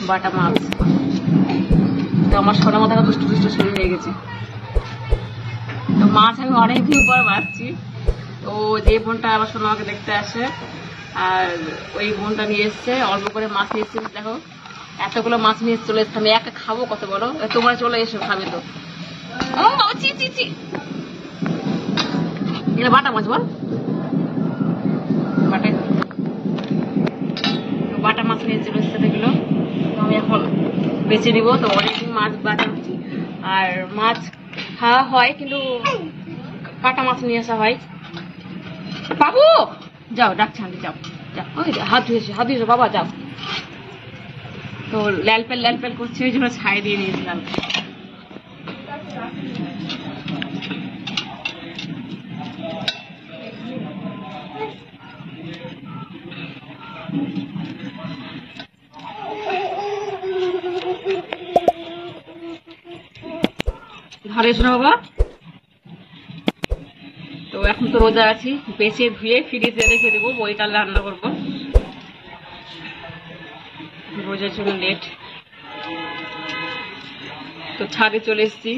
বাটা মাছ। তো আমার সোনা মাথা দুষ্টু দুষ্টু শুরু হয়ে গেছে। তো মাছ আমি অনেকদিন পর বাঁচছি। তো যে বোনটা আমার সোনা আমাকে দেখতে আসে, আর ওই বোনটা নিয়ে এসছে, অল্প করে মাছ নিয়ে এসছে। দেখো এতগুলো মাছ নিয়ে চলে এসছে, আমি একটা খাবো কত বড়। তোমরা চলে এসো, খাবে তো। ও চি চি চি, এটা বাটা মাছ বল, বাটা মাছ নিয়ে চলে এসছে এগুলো। আমি এখন বেছে নিব। তো অনেকদিন মাছ বাটা হচ্ছি, আর মাছ খাওয়া হয় কিন্তু কাটা মাছ নিয়ে আসা হয়। বাবু যাও, ডাকছে আনতে, যাও যাও, ওই হাত ধুয়েছো বাবা, যাও। তো ল্যালপেল করছে, ওই জন্য ছাই দিয়ে নিয়েছিলাম। ঘরে এসো না বাবা। তো এখন তো রোজা আছি, বেছে ধুয়ে ফ্রিজে রেখে দেবো, বই কাল রান্না করবো। রোজার জন্য লেট। তো ছাদে চলে এসেছি,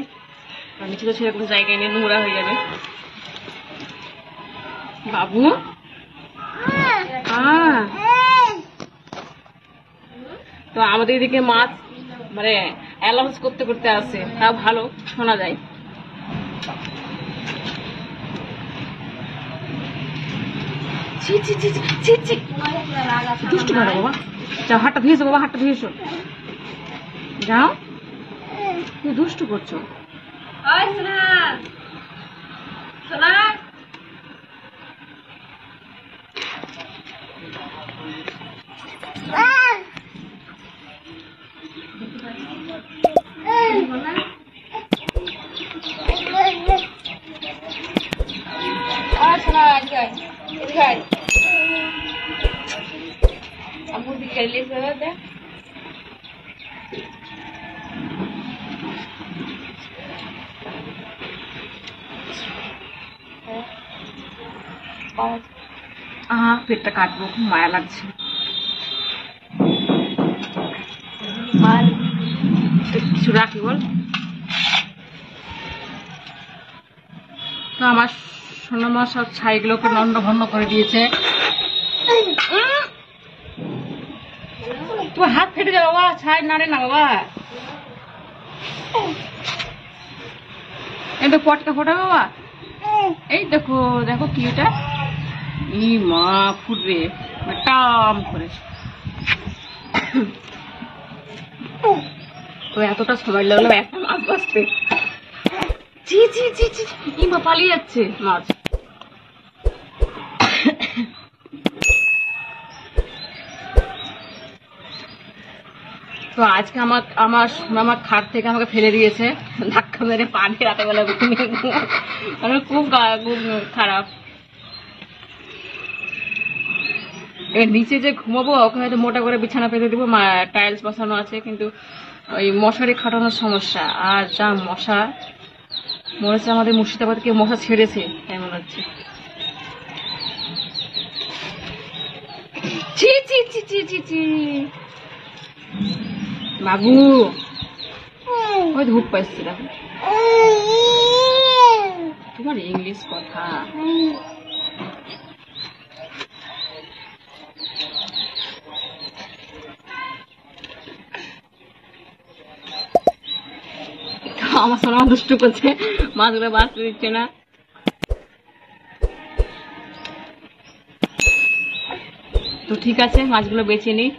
নিচে তো সেরকম জায়গায় নিয়ে নোংরা হয়ে যাবে। বাবু তো আমাদের এদিকে মাছ মানে অ্যালাউন্স করতে করতে আসে, তা ভালো শোনা যায়। দুষ্টু করো বাবা, যাও হাতটা ধুয়েছো বাবা, হাতটা ধুয়েছো, যাও। তুমি দুষ্টু করছো। পেটটা কাটবো, খুব মায়া লাগছে। কিছু রাখি বল। তো আমার সোনামা সব ছাইগুলোকে লন্ড ভন্ড করে দিয়েছে। তোমার হাত ফেটে যাবে বাবা, ছাই নাড়ে না বাবা। এটা পটকা ফোটা বাবা। এই দেখো দেখো কি এটা, ই মা ফুটবে টাম করে। তো এতটা সময় লাগলো একটা মাছ বাঁচতে। জি জি জি জি, ই মা পালিয়ে যাচ্ছে মাছ। তো আজকে আমার খাট থেকে আমাকে ফেলে দিয়েছে, ধাক্কা মেরে পানি রাতে বেলা মানে খুব খারাপ। এবার নিচে যে ঘুমাবো, ওখানে হয়তো মোটা করে বিছানা পেতে দিব, টাইলস বসানো আছে, কিন্তু ওই মশারি খাটানোর সমস্যা। আর যা মশা, মনে হচ্ছে আমাদের মুর্শিদাবাদকে মশা ছেড়েছে তাই মনে হচ্ছে। ছি ছি ছি ছি ছি ছি, বাবু ওই ধূপ পাইছি দেখো, তোমার ইংলিশ কথা। আমার সোনা দুষ্টু করছে, মাছগুলো বাঁচতে দিচ্ছে না। তো ঠিক আছে, মাছগুলো বেছে নিই।